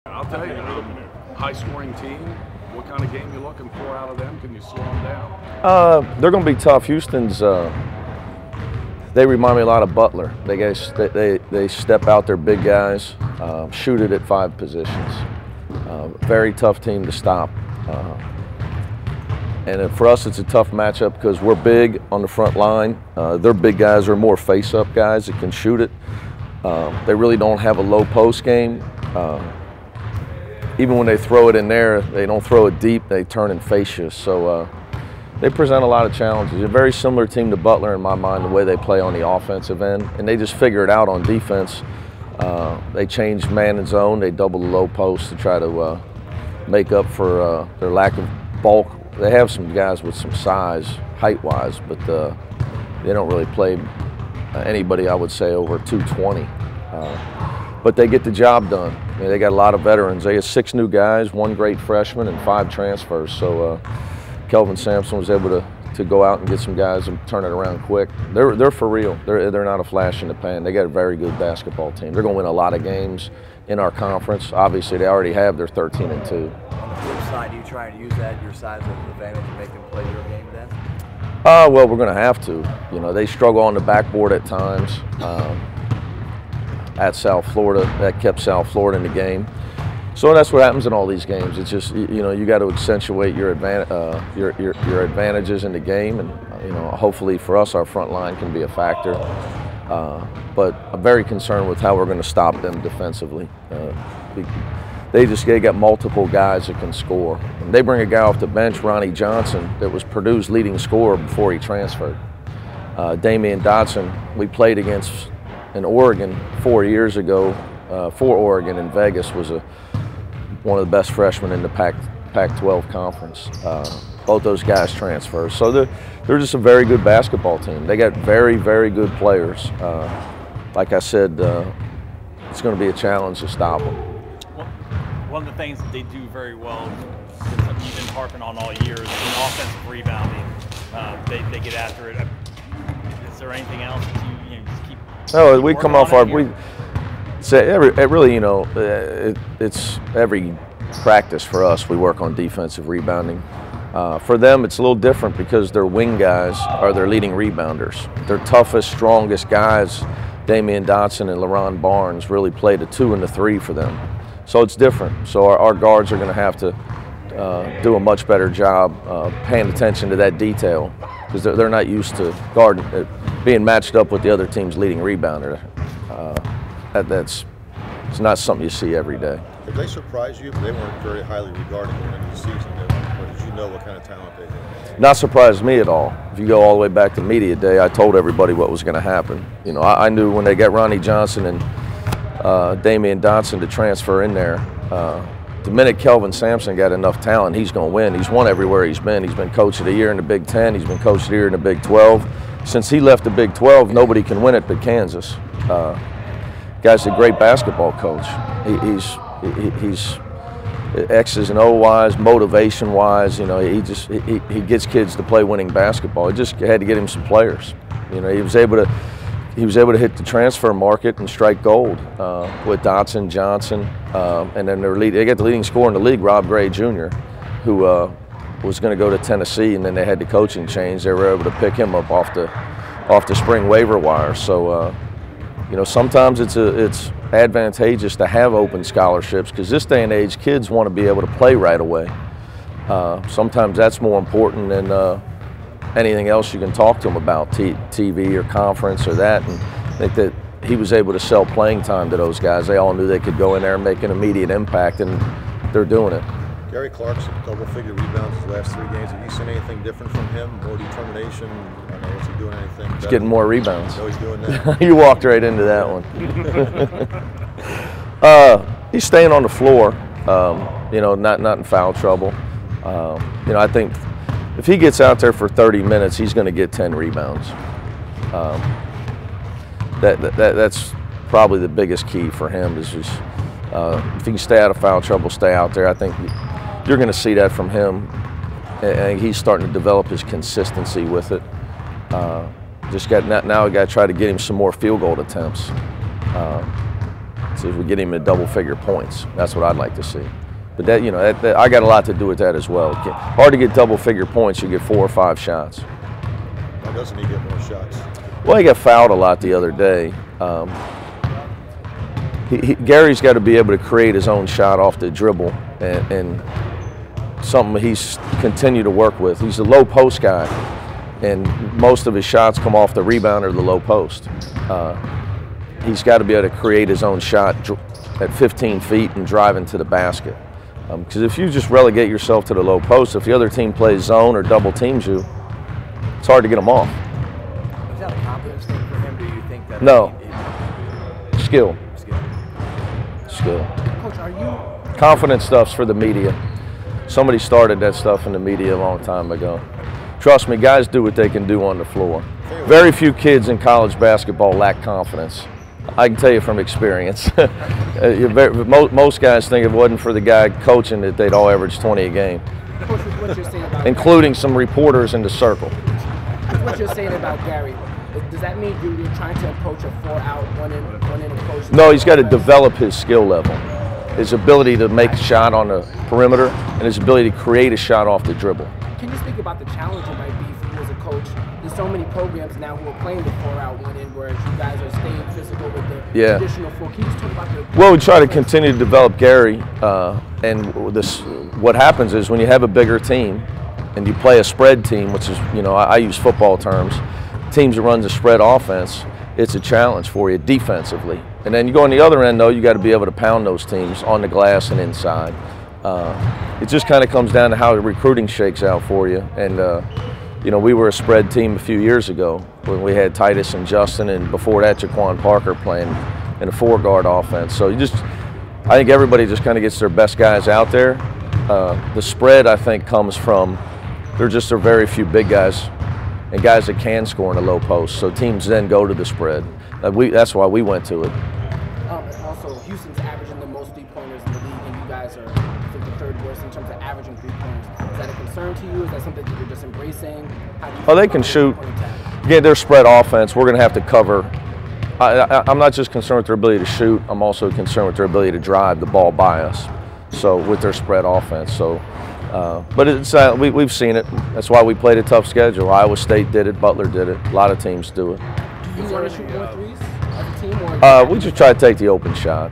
I'll tell you, high-scoring team. What kind of game you looking for out of them? Can you slow them down? They're going to be tough. Houston's. They remind me a lot of Butler. They step out their big guys, shoot it at 5 positions. Very tough team to stop. And for us, it's a tough matchup because we're big on the front line. Their big guys are more face-up guys that can shoot it. They really don't have a low post game. Even when they throw it in there, they don't throw it deep. They turn and face you. So they present a lot of challenges. A very similar team to Butler in my mind, the way they play on the offensive end. And they just figure it out on defense. They change man and zone. They double the low post to try to make up for their lack of bulk. They have some guys with some size, height-wise, but they don't really play anybody, I would say, over 220. But they get the job done. I mean, they got a lot of veterans. They have 6 new guys, 1 great freshman, and 5 transfers. So Kelvin Sampson was able to go out and get some guys and turn it around quick. They're for real. They're not a flash in the pan. They got a very good basketball team. They're going to win a lot of games in our conference. Obviously, they already have their 13-2. On the flip side, do you try to use that, your size as an advantage, and make them play your game then? Well, we're going to have to. You know, they struggle on the backboard at times. At South Florida, that kept South Florida in the game. So that's what happens in all these games. It's just, you know, you got to accentuate your advantages in the game, and you know, hopefully for us, our front line can be a factor. But I'm very concerned with how we're going to stop them defensively. They got multiple guys that can score. And they bring a guy off the bench, Ronnie Johnson, that was Purdue's leading scorer before he transferred. Damian Dotson, we played against in Oregon 4 years ago. For Oregon in Vegas, was one of the best freshmen in the Pac-12 conference. Both those guys transfer. So they're just a very good basketball team. They got very, very good players. Like I said, it's going to be a challenge to stop them. One of the things that they do very well, that you've been harping on all year, is offensive rebounding. They get after it. Is there anything else that you just keep? No, we come off our. Really, you know, it's every practice for us. We work on defensive rebounding. For them, it's a little different because their wing guys are their leading rebounders. Their toughest, strongest guys, Damian Dotson and LaRon Barnes, really play the 2 and the 3 for them. So it's different. So our guards are going to have to do a much better job paying attention to that detail because they're not used to being matched up with the other team's leading rebounder. It's not something you see every day. Did they surprise you? They weren't very highly regarded going into the season, or did you know what kind of talent they had? Not surprised me at all. If you go all the way back to media day, I told everybody what was going to happen. You know, I knew when they got Ronnie Johnson and Damian Dotson to transfer in there, the minute Kelvin Sampson got enough talent, he's going to win. He's won everywhere he's been. He's been coach of the year in the Big Ten. He's been coach of the year in the Big 12. Since he left the Big 12, nobody can win it but Kansas. Guy's a great basketball coach. He's X's and O wise, motivation wise. You know, he gets kids to play winning basketball. He just had to get him some players. You know, he was able to hit the transfer market and strike gold with Dotson, Johnson, and then they got the leading scorer in the league, Rob Gray Jr., who was going to go to Tennessee, and then they had the coaching change. They were able to pick him up off the spring waiver wire. So. You know, sometimes it's advantageous to have open scholarships because this day and age, kids want to be able to play right away. Sometimes that's more important than anything else you can talk to them about, TV or conference or that. And I think that he was able to sell playing time to those guys. They all knew they could go in there and make an immediate impact, and they're doing it. Gary Clark's double-figure rebounds his last 3 games. Have you seen anything different from him? More determination? I know, is he doing anything better? He's getting more rebounds. No, he's doing that. You walked right into that one. He's staying on the floor. You know, not in foul trouble. You know, I think if he gets out there for 30 minutes, he's going to get 10 rebounds. That's probably the biggest key for him. Is just if he can stay out of foul trouble, stay out there. I think you're going to see that from him, and he's starting to develop his consistency with it. Now we got to try to get him some more field goal attempts. points. Is we get him at double-figure points. That's what I'd like to see. But that, you know, I got a lot to do with that as well. Hard to get double-figure points. You get 4 or 5 shots. Why doesn't he get more shots? Well, he got fouled a lot the other day. Gary's got to be able to create his own shot off the dribble, and something he's continued to work with. He's a low post guy, and most of his shots come off the rebound or the low post. He's got to be able to create his own shot at 15 feet and drive into the basket. Because if you just relegate yourself to the low post, if the other team plays zone or double teams you, it's hard to get them off. Is that a confidence thing for him? Do you think that? No. Skill. Skill. Coach, are you? Confidence stuff's for the media. Somebody started that stuff in the media a long time ago. Trust me, guys do what they can do on the floor. Very few kids in college basketball lack confidence. I can tell you from experience. Most guys think if it wasn't for the guy coaching that they'd all average 20 a game. Coach, what you're saying about including some reporters in the circle. What you're saying about Gary, does that mean you're trying to approach a 4-out, one-in approach? No, he's got to develop his skill level, his ability to make a shot on the perimeter, and his ability to create a shot off the dribble. Can you speak about the challenge it might be for you as a coach? There's so many programs now who are playing the 4-out, one-in, whereas you guys are staying physical with the traditional 4. Can you just talk about the... Well, we try to continue to develop Gary, and what happens is when you have a bigger team and you play a spread team, which is, you know, I use football terms, teams that runs a spread offense, it's a challenge for you defensively. And then you go on the other end, though, you got to be able to pound those teams on the glass and inside. It just kind of comes down to how the recruiting shakes out for you. And, you know, we were a spread team a few years ago when we had Titus and Justin, and before that, Jaquan Parker playing in a 4-guard offense. So I think everybody just kind of gets their best guys out there. The spread, I think, comes from there are very few big guys and guys that can score in a low post. So teams then go to the spread. That's why we went to it. Also, Houston's averaging the most 3-pointers in the league, and you guys are, I think, the 3rd worst in terms of averaging 3-pointers. Is that a concern to you? Is that something that you're just embracing? They can shoot. Again, their spread offense, we're going to have to cover. I'm not just concerned with their ability to shoot. I'm also concerned with their ability to drive the ball by us. So with their spread offense. So, but it's we've seen it. That's why we played a tough schedule. Iowa State did it. Butler did it. A lot of teams do it. Do you want to shoot more threes as a team? Or we just try to take the open shot.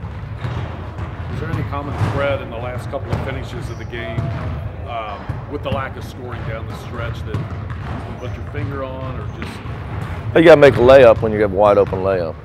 Is there any common thread in the last couple of finishes of the game with the lack of scoring down the stretch that you put your finger on, or just? You got to make a layup when you have a wide open layup.